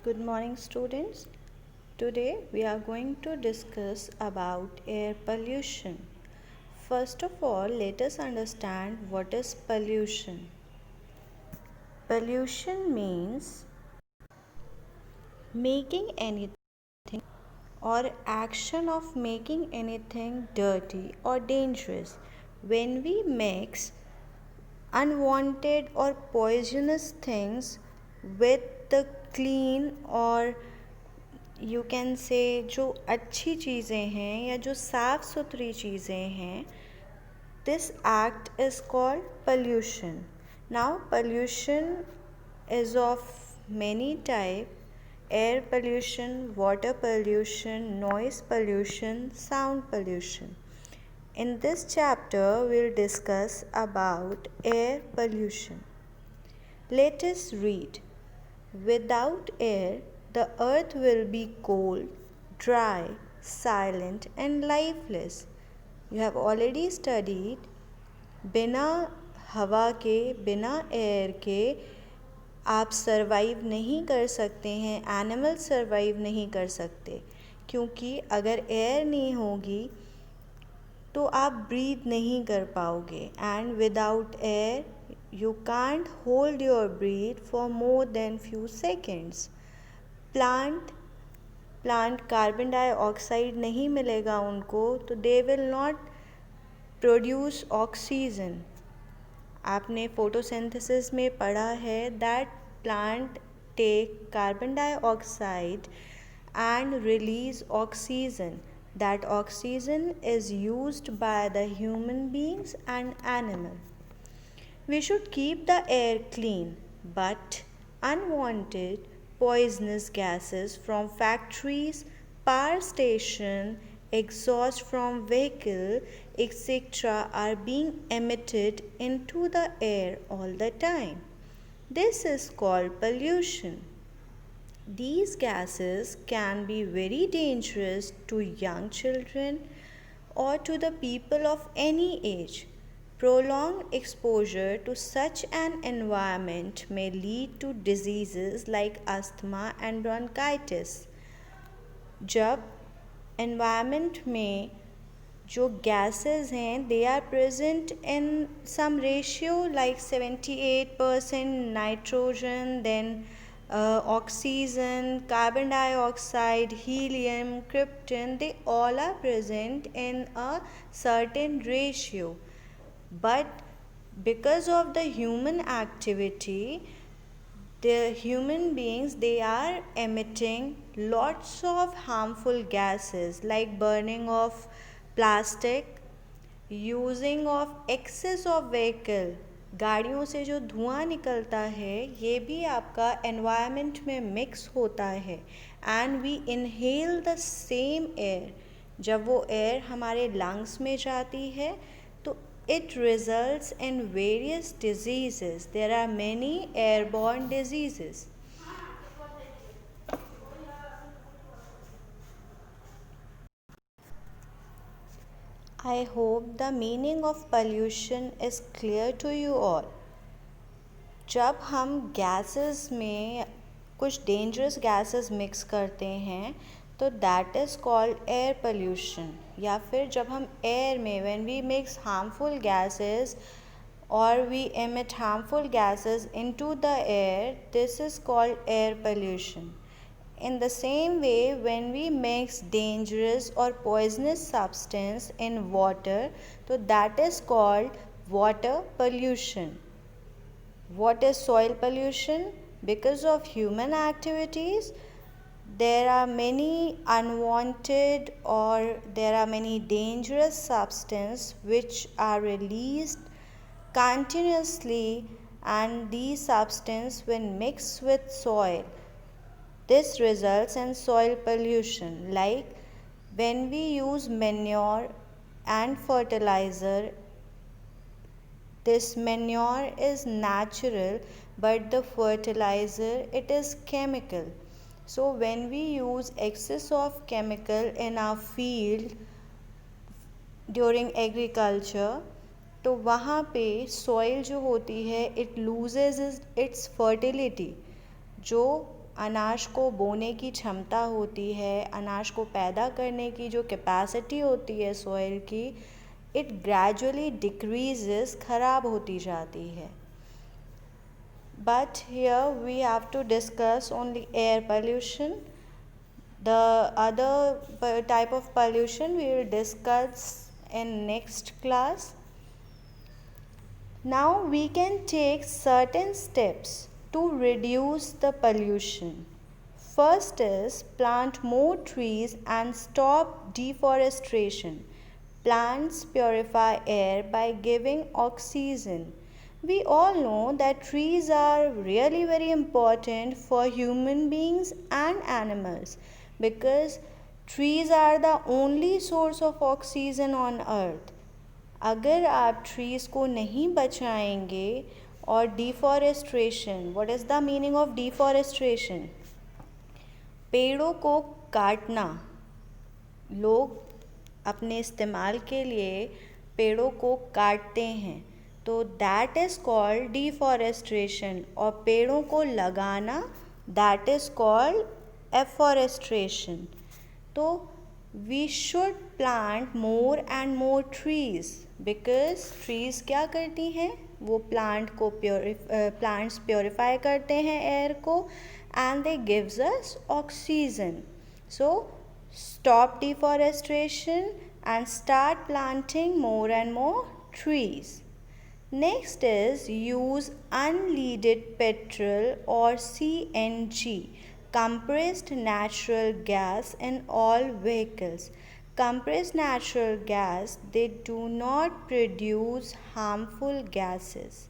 Good morning, students. Today we are going to discuss about air pollution. First of all, let us understand what is pollution. Pollution means making anything or action of making anything dirty or dangerous. When we mix unwanted or poisonous things with the clean or you can say जो अच्छी चीज़ें हैं या जो साफ़ सुथरी चीज़ें हैं, this act is called pollution. Now pollution is of many type: air pollution, water pollution, noise pollution, sound pollution. In this chapter we'll discuss about air pollution. Let us read. Without air, the earth will be cold, dry, silent, and lifeless. You have already studied बिना हवा के, बिना air के आप survive नहीं कर सकते हैं, एनिमल सरवाइव नहीं कर सकते, क्योंकि अगर एयर नहीं होगी तो आप ब्रीथ नहीं कर पाओगे. And without air you can't hold your breath for more than few seconds. Plant carbon dioxide नहीं मिलेगा उनको तो they will not produce oxygen. आपने फोटोसिंथेसिस में पढ़ा है that plant take carbon dioxide and release oxygen. That oxygen is used by the human beings and animal. We should keep the air clean, but unwanted poisonous gases from factories, power station, exhaust from vehicle, etc. are being emitted into the air all the time. This is called pollution. These gases can be very dangerous to young children or to the people of any age. Prolonged exposure to such an environment may lead to diseases like asthma and bronchitis. जब environment में जो gases हैं, they are present in some ratio like 78% nitrogen, then oxygen, carbon dioxide, helium, krypton, they all are present in a certain ratio. But because of the human activity, the human beings, they are emitting lots of harmful gases like burning of plastic, using of excess of vehicle. गाड़ियों से जो धुआं निकलता है ये भी आपका environment में मिक्स होता है and we inhale the same air. जब वो एयर हमारे लंग्स में जाती है तो it results in various diseases. There are many airborne diseases. I hope the meaning of pollution is clear to you all. जब हम गैसेस में कुछ डेंजरस गैसेस मिक्स करते हैं तो that is called air pollution. या फिर जब हम एयर में when we mix harmful gases और we emit harmful gases into the air, this is called air pollution. In the same way, when we mix dangerous or poisonous substance in water, so that is called water pollution. What is soil pollution? Because of human activities, there are many unwanted or there are many dangerous substances which are released continuously, and these substances when mixed with soil, this results in soil pollution. Like when we use manure and fertilizer, this manure is natural but the fertilizer it is chemical. So when we use excess of chemical in our field during agriculture, तो वहाँ पे soil जो होती है it loses its fertility. जो अनाज को बोने की क्षमता होती है, अनाज को पैदा करने की जो कैपेसिटी होती है सॉइल की, इट ग्रेजुअली डिक्रीजेस, ख़राब होती जाती है. But here we have to discuss only air pollution. The other type of pollution we will discuss in next class. Now we can take certain steps to reduce the pollution. First is plant more trees and stop deforestation. Plants purify air by giving oxygen. We all know that trees are really very important for human beings and animals because trees are the only source of oxygen on earth. अगर आप trees को नहीं बचाएंगे और deforestation, what is the meaning of deforestation? पेड़ों को काटना. लोग अपने इस्तेमाल के लिए पेड़ों को काटते हैं, तो दैट इज़ कॉल्ड डिफॉरेस्ट्रेशन. और पेड़ों को लगाना, दैट इज़ कॉल्ड एफॉरेस्ट्रेशन. तो we should plant more and more trees because trees क्या करती हैं? वो प्लांट्स प्योरीफाई करते हैं एयर को and they gives us oxygen. So stop deforestation and start planting more and more trees. Next is use unleaded petrol or CNG, compressed natural gas, in all vehicles. Compressed natural gas, they do not produce harmful gases.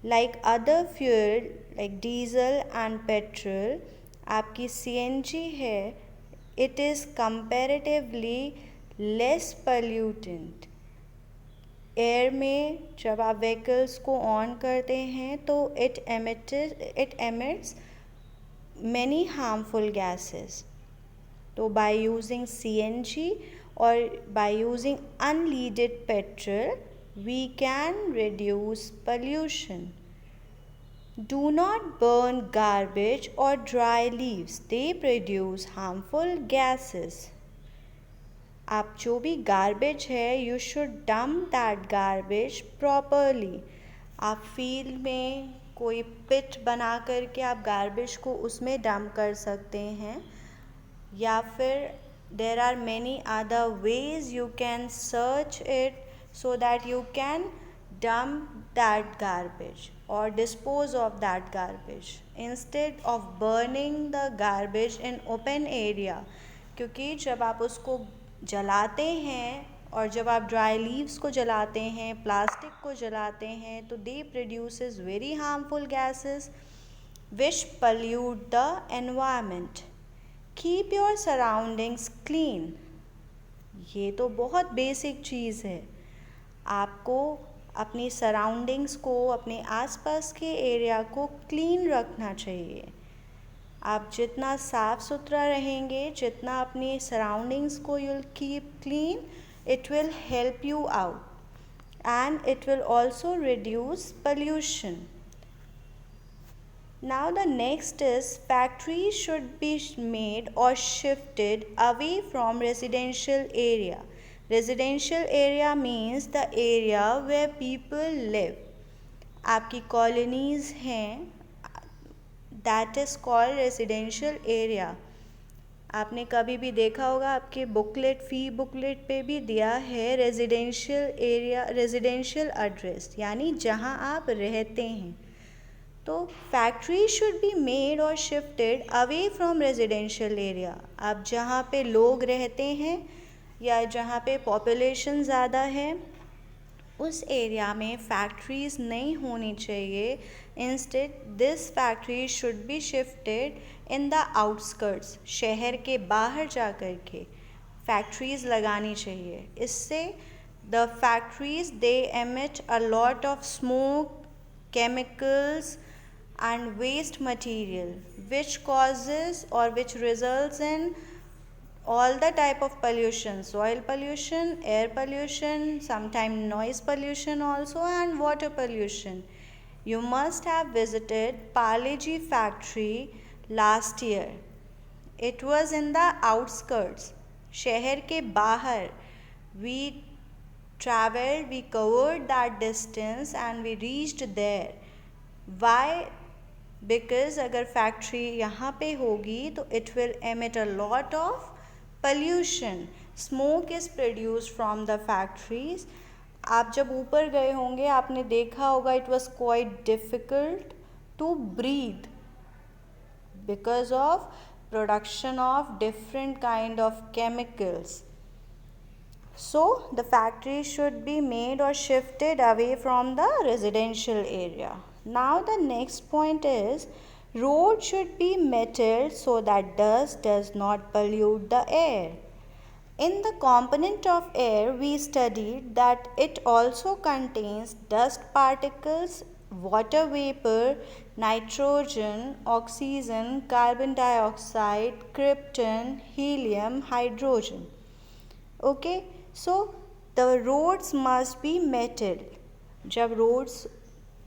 Like other fuel like diesel and petrol, आपकी CNG है, it is comparatively less pollutant. Air में जब आप vehicles को on करते हैं तो it emits many harmful gases. तो by using CNG or by using unleaded petrol, we can reduce pollution. Do not burn garbage or dry leaves. They produce harmful gases. आप जो भी garbage है, you should dump that garbage properly. आप field में कोई पिट बना करके आप garbage को उसमें dump कर सकते हैं, या फिर there are many other ways you can search it so that you can dump that garbage or dispose of that garbage instead of burning the garbage in open area. क्योंकि जब आप उसको जलाते हैं और जब आप ड्राई लीव्स को जलाते हैं, प्लास्टिक को जलाते हैं, तो दे produces very harmful gases which pollute the environment. Keep your surroundings clean. ये तो बहुत बेसिक चीज़ है. आपको अपनी सराउंडिंग्स को, अपने आसपास के एरिया को क्लीन रखना चाहिए. आप जितना साफ़ सुथरा रहेंगे, जितना अपनी सराउंडिंग्स को you'll keep clean, it will help you out and it will also reduce pollution. Now the next is factories should be made or shifted away from residential area. Residential area means the area where people live. आपकी colonies हैं, that is called residential area. आपने कभी भी देखा होगा आपके फी booklet पे भी दिया है रेजिडेंशियल एरिया, रेजिडेंशियल एड्रेस, यानी जहाँ आप रहते हैं. तो फैक्ट्री शुड बी मेड और shifted away from residential area. आप जहाँ पे लोग रहते हैं या जहाँ पे पॉपुलेशन ज़्यादा है, उस एरिया में फैक्ट्रीज़ नहीं होनी चाहिए. Instead this factory should be shifted in the outskirts. शहर के बाहर जा कर के फैक्ट्रीज़ लगानी चाहिए. इससे the factories they emit a lot of smoke, chemicals and waste material which causes or which results in all the type of pollution: soil pollution, air pollution, sometimes noise pollution also, and water pollution. You must have visited Parle-G factory last year. It was in the outskirts. शहर के बाहर. We traveled, we covered that distance and we reached there. Why? Because अगर factory यहाँ पे होगी तो it will emit a lot of pollution. Smoke is produced from the factories. आप जब ऊपर गए होंगे आपने देखा होगा it was quite difficult to breathe because of production of different kind of chemicals. So the factory should be made or shifted away from the residential area. Now the next point is road should be metalled so that dust does not pollute the air. In the component of air, we studied that it also contains dust particles, water vapor, nitrogen, oxygen, carbon dioxide, krypton, helium, hydrogen. Okay, so the roads must be metalled. जब roads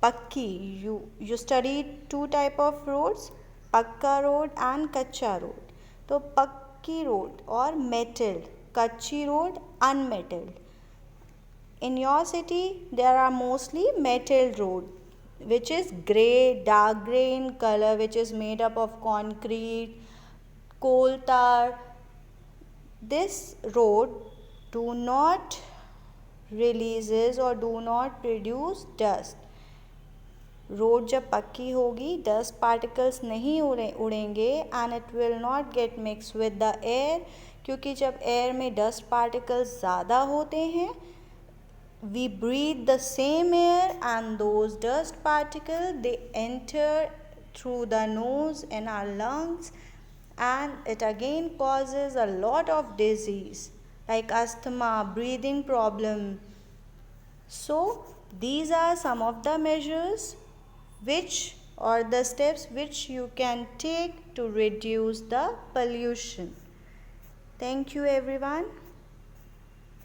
पक्की, you studied two type of roads, पक्का road and कच्चा road. तो पक्की road और metalled, कच्ची road unmetalled. In your city there are mostly metalled road which is grey, dark grey in color, which is made up of concrete, coal tar. This road do not releases or do not produce dust. Road जब पक्की होगी dust particles नहीं उड़ेंगे and it will not get mix with the air, क्योंकि जब air में dust particles ज़्यादा होते हैं we breathe the same air and those dust particles they enter through the nose in our lungs and it again causes a lot of disease like asthma, breathing problem. So these are some of the measures which or the steps which you can take to reduce the pollution. Thank you everyone.